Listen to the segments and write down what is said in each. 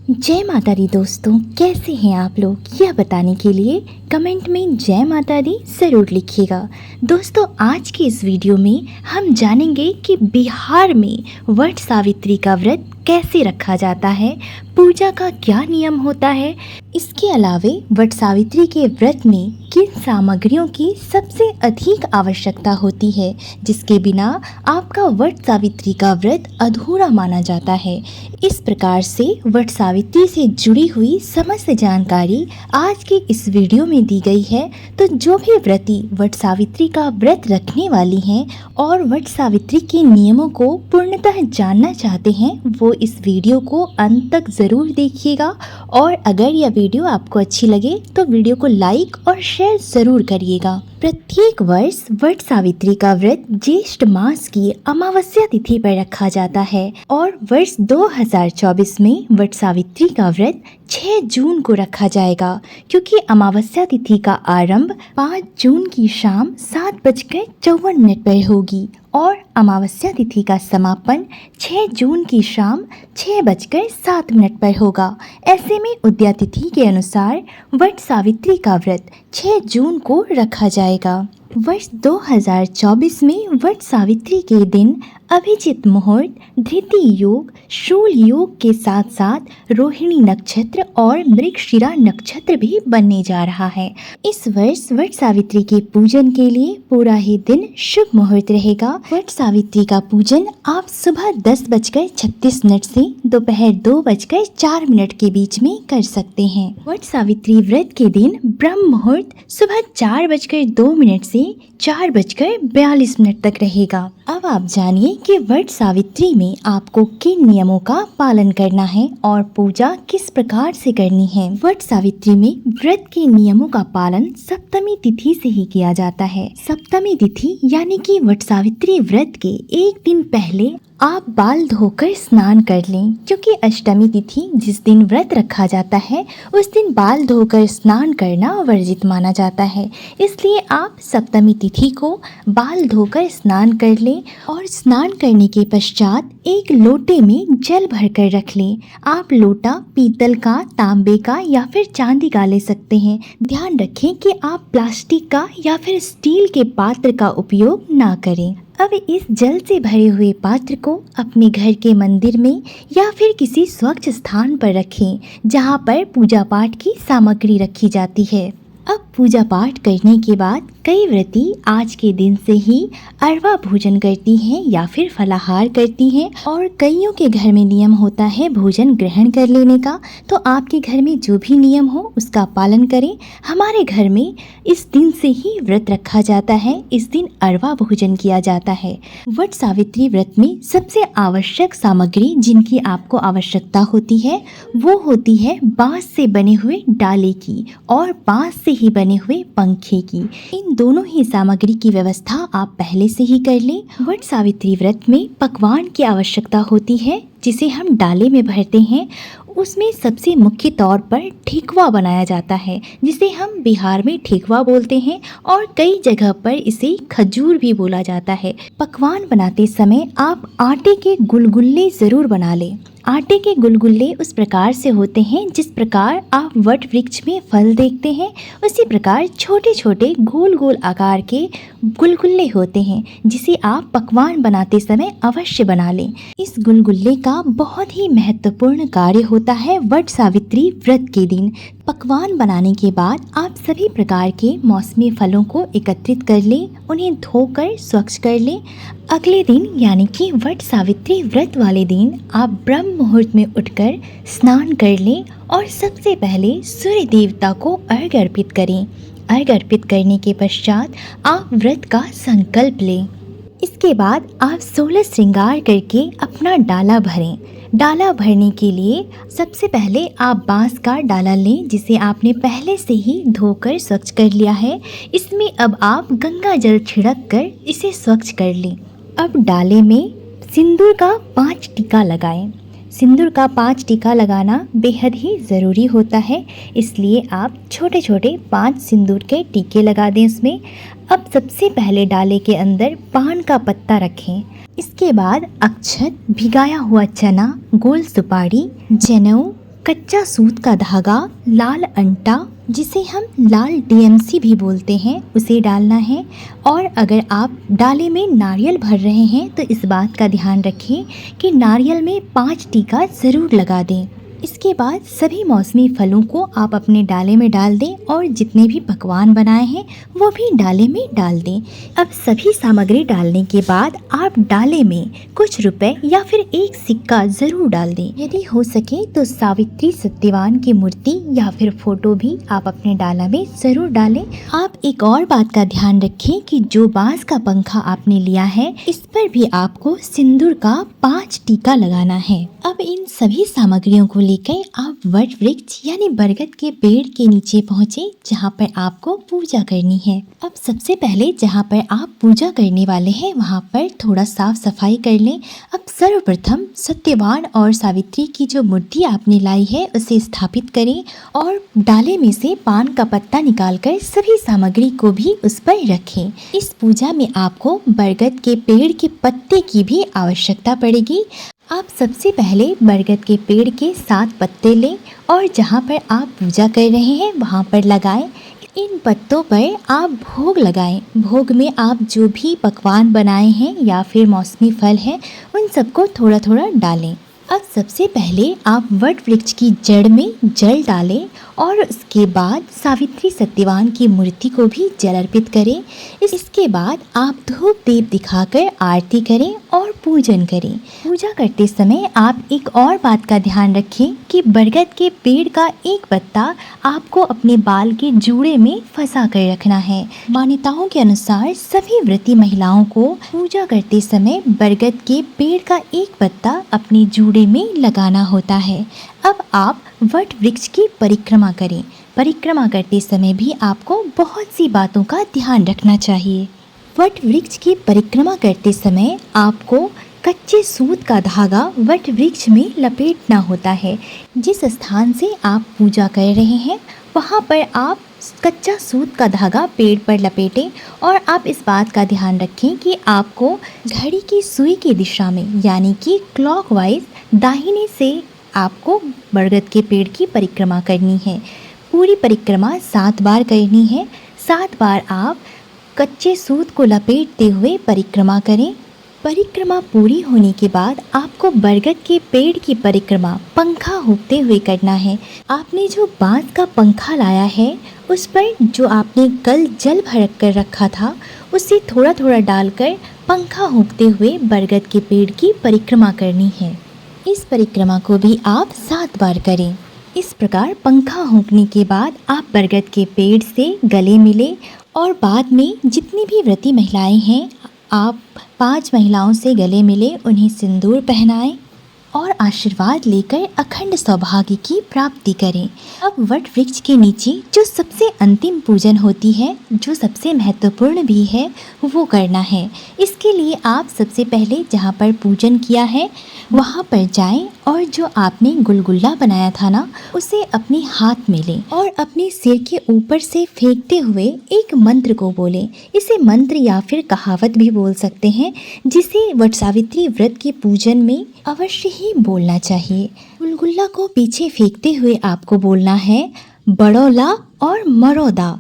जय माता दी दोस्तों, कैसे हैं आप लोग? यह बताने के लिए कमेंट में जय माता दी ज़रूर लिखिएगा। दोस्तों, आज की इस वीडियो में हम जानेंगे कि बिहार में वट सावित्री का व्रत कैसे रखा जाता है, पूजा का क्या नियम होता है। इसके अलावे वट सावित्री के व्रत में किन सामग्रियों की सबसे अधिक आवश्यकता होती है, जिसके बिना आपका वट सावित्री का व्रत अधूरा माना जाता है। इस प्रकार से वट सावित्री से जुड़ी हुई समस्त जानकारी आज की इस वीडियो में दी गई है। तो जो भी व्रती वट सावित्री का व्रत रखने वाली हैं और वट सावित्री के नियमों को पूर्णतः जानना चाहते हैं, वो इस वीडियो को अंत तक ज़रूर देखिएगा। और अगर यह वीडियो आपको अच्छी लगे तो वीडियो को लाइक और शेयर ज़रूर करिएगा। प्रत्येक वर्ष वट सावित्री का व्रत ज्येष्ठ मास की अमावस्या तिथि पर रखा जाता है और वर्ष 2024 में वट सावित्री का व्रत 6 जून को रखा जाएगा, क्योंकि अमावस्या तिथि का आरंभ 5 जून की शाम 7:54 पर होगी और अमावस्या तिथि का समापन 6 जून की शाम 6:07 पर होगा। ऐसे में उदया तिथि के अनुसार वट सावित्री का व्रत 6 जून को रखा जाएगा। वर्ष 2024 में वट सावित्री के दिन अभिजित मुहूर्त, धृति योग, शूल योग के साथ साथ रोहिणी नक्षत्र और मृगशिरा नक्षत्र भी बनने जा रहा है। इस वर्ष वट सावित्री के पूजन के लिए पूरा ही दिन शुभ मुहूर्त रहेगा। वट सावित्री का पूजन आप सुबह 10:36 से दोपहर 2:04 के बीच में कर सकते हैं। वट सावित्री व्रत के दिन ब्रह्म मुहूर्त सुबह 4:02 से 4:42 तक रहेगा। अब आप जानिए कि वट सावित्री में आपको किन नियमों का पालन करना है और पूजा किस प्रकार से करनी है। वट सावित्री में व्रत के नियमों का पालन सप्तमी तिथि से ही किया जाता है। सप्तमी तिथि यानी कि वट सावित्री व्रत के एक दिन पहले आप बाल धोकर स्नान कर लें, क्योंकि अष्टमी तिथि जिस दिन व्रत रखा जाता है उस दिन बाल धोकर स्नान करना वर्जित माना जाता है। इसलिए आप सप्तमी तिथि को बाल धोकर स्नान कर लें और स्नान करने के पश्चात एक लोटे में जल भरकर रख लें। आप लोटा पीतल का, तांबे का या फिर चांदी का ले सकते हैं। ध्यान रखें कि आप प्लास्टिक का या फिर स्टील के पात्र का उपयोग ना करें। अब इस जल से भरे हुए पात्र को अपने घर के मंदिर में या फिर किसी स्वच्छ स्थान पर रखें, जहां पर पूजा पाठ की सामग्री रखी जाती है। अब पूजा पाठ करने के बाद कई व्रती आज के दिन से ही अरवा भोजन करती हैं या फिर फलाहार करती हैं और कईयों के घर में नियम होता है भोजन ग्रहण कर लेने का। तो आपके घर में जो भी नियम हो उसका पालन करें। हमारे घर में इस दिन से ही व्रत रखा जाता है। इस दिन अरवा भोजन किया जाता है। वट सावित्री व्रत में सबसे आवश्यक सामग्री जिनकी आपको आवश्यकता होती है वो होती है बांस से बने हुए डाले की और बांस से ही बने हुए पंखे की। इन दोनों ही सामग्री की व्यवस्था आप पहले से ही कर लें। वट सावित्री व्रत में पकवान की आवश्यकता होती है जिसे हम डाले में भरते हैं। उसमें सबसे मुख्य तौर पर ठेकुआ बनाया जाता है, जिसे हम बिहार में ठेकुआ बोलते हैं और कई जगह पर इसे खजूर भी बोला जाता है। पकवान बनाते समय आप आटे के गुलगुल्ले ज़रूर बना लें। आटे के गुलगुल्ले उस प्रकार से होते हैं जिस प्रकार आप वट वृक्ष में फल देखते हैं, उसी प्रकार छोटे छोटे गोल गोल आकार के गुलगुल्ले होते हैं, जिसे आप पकवान बनाते समय अवश्य बना लें। इस गुलगुल्ले का बहुत ही महत्वपूर्ण कार्य होता है वट सावित्री व्रत के दिन। पकवान बनाने के बाद आप सभी प्रकार के मौसमी फलों को एकत्रित कर लें, उन्हें धोकर स्वच्छ कर लें। अगले दिन यानी कि वट सावित्री व्रत वाले दिन आप ब्रह्म मुहूर्त में उठकर स्नान कर लें और सबसे पहले सूर्य देवता को अर्घ्य अर्पित करें। अर्घ्य अर्पित करने के पश्चात आप व्रत का संकल्प लें। इसके बाद आप 16 श्रृंगार करके अपना डाला भरें। डाला भरने के लिए सबसे पहले आप बांस का डाला लें, जिसे आपने पहले से ही धोकर स्वच्छ कर लिया है। इसमें अब आप गंगा जल छिड़क कर इसे स्वच्छ कर लें। अब डाले में सिंदूर का 5 टीका लगाएं। सिंदूर का 5 टीका लगाना बेहद ही ज़रूरी होता है, इसलिए आप छोटे छोटे 5 सिंदूर के टीके लगा दें उसमें। अब सबसे पहले डाले के अंदर पान का पत्ता रखें। इसके बाद अक्षत, भिगाया हुआ चना, गोल सुपारी, जनेऊ, कच्चा सूत का धागा, लाल अंटा जिसे हम लाल DMC भी बोलते हैं, उसे डालना है। और अगर आप डाले में नारियल भर रहे हैं तो इस बात का ध्यान रखें कि नारियल में 5 टीका ज़रूर लगा दें। इसके बाद सभी मौसमी फलों को आप अपने डाले में डाल दें और जितने भी पकवान बनाए हैं वो भी डाले में डाल दें। अब सभी सामग्री डालने के बाद आप डाले में कुछ रुपए या फिर एक सिक्का ज़रूर डाल दें। यदि हो सके तो सावित्री सत्यवान की मूर्ति या फिर फोटो भी आप अपने डाला में ज़रूर डालें। आप एक और बात का ध्यान रखें कि जो बांस का पंखा आपने लिया है इस पर भी आपको सिंदूर का 5 टीका लगाना है। अब इन सभी सामग्रियों को लेकर आप वट वृक्ष यानी बरगद के पेड़ के नीचे पहुँचे जहाँ पर आपको पूजा करनी है। अब सबसे पहले जहाँ पर आप पूजा करने वाले हैं वहाँ पर थोड़ा साफ सफाई कर लें। अब सर्वप्रथम सत्यवान और सावित्री की जो मूर्ति आपने लाई है उसे स्थापित करें और डाले में से पान का पत्ता निकालकर सभी सामग्री को भी उस पर रखें। इस पूजा में आपको बरगद के पेड़ के पत्ते की भी आवश्यकता पड़ेगी। आप सबसे पहले बरगद के पेड़ के 7 पत्ते लें और जहाँ पर आप पूजा कर रहे हैं वहाँ पर लगाएं। इन पत्तों पर आप भोग लगाएं। भोग में आप जो भी पकवान बनाए हैं या फिर मौसमी फल हैं उन सबको थोड़ा थोड़ा डालें। अब सबसे पहले आप वट वृक्ष की जड़ में जल डालें और उसके बाद सावित्री सत्यवान की मूर्ति को भी जल अर्पित करें। इसके बाद आप धूप दीप दिखाकर आरती करें और पूजन करें। पूजा करते समय आप एक और बात का ध्यान रखें कि बरगद के पेड़ का एक पत्ता आपको अपने बाल के जूड़े में फंसा कर रखना है। मान्यताओं के अनुसार सभी व्रती महिलाओं को पूजा करते समय बरगद के पेड़ का एक पत्ता अपने जूड़े में लगाना होता है। अब आप वट वृक्ष की परिक्रमा करें। परिक्रमा करते समय भी आपको बहुत सी बातों का ध्यान रखना चाहिए। वट वृक्ष की परिक्रमा करते समय आपको कच्चे सूत का धागा वट वृक्ष में लपेटना होता है। जिस स्थान से आप पूजा कर रहे हैं वहाँ पर आप कच्चा सूत का धागा पेड़ पर लपेटें और आप इस बात का ध्यान रखें कि आपको घड़ी की सुई की दिशा में यानी कि क्लॉकवाइज दाहिने से आपको बरगद के पेड़ की परिक्रमा करनी है। पूरी परिक्रमा 7 बार करनी है। 7 बार आप कच्चे सूत को लपेटते हुए परिक्रमा करें। परिक्रमा पूरी होने के बाद आपको बरगद के पेड़ की परिक्रमा पंखा होते हुए करना है। आपने जो बांस का पंखा लाया है उस पर जो आपने कल जल भर कर रखा था उसे थोड़ा थोड़ा डालकर पंखा होते हुए बरगद के पेड़ की परिक्रमा करनी है। इस परिक्रमा को भी आप 7 बार करें। इस प्रकार पंखा होंकने के बाद आप बरगद के पेड़ से गले मिले और बाद में जितनी भी व्रती महिलाएं हैं आप 5 महिलाओं से गले मिले, उन्हें सिंदूर पहनाएं और आशीर्वाद लेकर अखंड सौभाग्य की प्राप्ति करें। अब वट वृक्ष के नीचे जो सबसे अंतिम पूजन होती है, जो सबसे महत्वपूर्ण भी है, वो करना है। इसके लिए आप सबसे पहले जहाँ पर पूजन किया है वहाँ पर जाएं और जो आपने गुलगुल्ला बनाया था ना उसे अपने हाथ में लें और अपने सिर के ऊपर से फेंकते हुए एक मंत्र को बोलें। इसे मंत्र या फिर कहावत भी बोल सकते हैं, जिसे वट सावित्री व्रत के पूजन में अवश्य ही बोलना चाहिए। गुलगुल्ला को पीछे फेंकते हुए आपको बोलना है बड़ौला और मरोदा।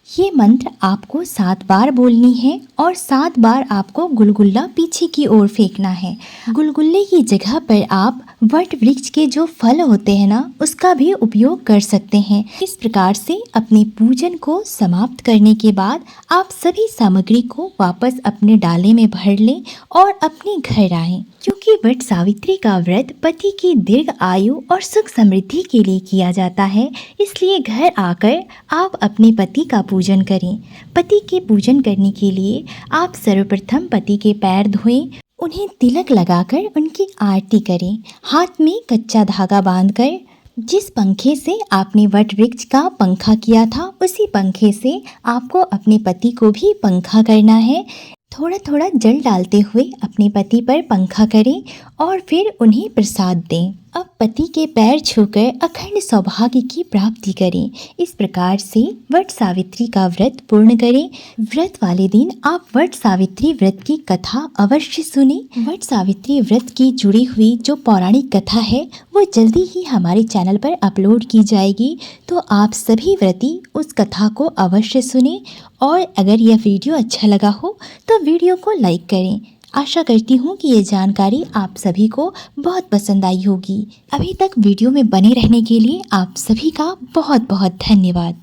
ये मंत्र आपको 7 बार बोलनी है और 7 बार आपको गुलगुल्ला पीछे की ओर फेंकना है। गुलगुल्ले की जगह पर आप वट वृक्ष के जो फल होते हैं ना उसका भी उपयोग कर सकते हैं। इस प्रकार से अपने पूजन को समाप्त करने के बाद आप सभी सामग्री को वापस अपने डाले में भर लें और अपने घर आएं। क्योंकि वट सावित्री का व्रत पति की दीर्घ आयु और सुख समृद्धि के लिए किया जाता है, इसलिए घर आकर आप अपने पति का पूजन करें। पति के पूजन करने के लिए आप सर्वप्रथम पति के पैर धोएं, उन्हें तिलक लगाकर उनकी आरती करें। हाथ में कच्चा धागा बांधकर जिस पंखे से आपने वट वृक्ष का पंखा किया था उसी पंखे से आपको अपने पति को भी पंखा करना है। थोड़ा थोड़ा जल डालते हुए अपने पति पर पंखा करें और फिर उन्हें प्रसाद दें। अब पति के पैर छूकर अखंड सौभाग्य की प्राप्ति करें। इस प्रकार से वट सावित्री का व्रत पूर्ण करें। व्रत वाले दिन आप वट सावित्री व्रत की कथा अवश्य सुने। वट सावित्री व्रत की जुड़ी हुई जो पौराणिक कथा है वो जल्दी ही हमारे चैनल पर अपलोड की जाएगी, तो आप सभी व्रती उस कथा को अवश्य सुने। और अगर यह वीडियो अच्छा लगा हो तो वीडियो को लाइक करें। आशा करती हूँ कि ये जानकारी आप सभी को बहुत पसंद आई होगी। अभी तक वीडियो में बने रहने के लिए आप सभी का बहुत बहुत धन्यवाद।